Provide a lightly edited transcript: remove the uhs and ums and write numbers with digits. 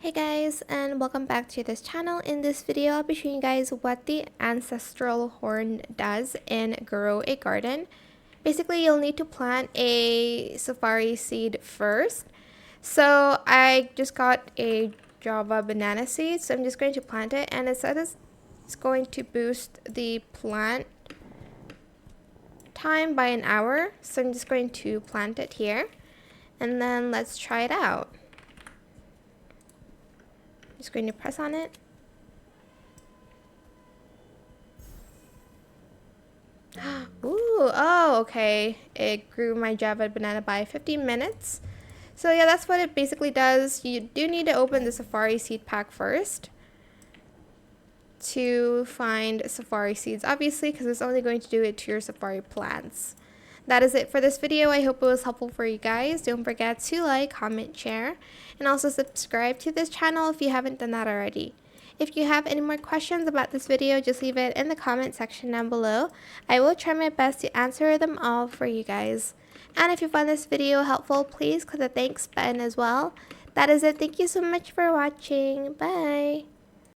Hey guys, and welcome back to this channel. In this video, I'll be showing you guys what the Ancestral Horn does in Grow a Garden. Basically, you'll need to plant a safari seed first. So I just got a Java banana seed, so I'm just going to plant it, and it says it's going to boost the plant time by an hour. So I'm just going to plant it here, and then let's try it out. Just going to press on it. Ooh, oh, okay. It grew my Java banana by 15 minutes. So yeah, that's what it basically does. You do need to open the Safari seed pack first to find Safari seeds, obviously, because it's only going to do it to your Safari plants. That is it for this video. I hope it was helpful for you guys. Don't forget to like, comment, share, and also subscribe to this channel if you haven't done that already. If you have any more questions about this video, just leave it in the comment section down below. I will try my best to answer them all for you guys. And if you found this video helpful, please click the thanks button as well. That is it. Thank you so much for watching. Bye.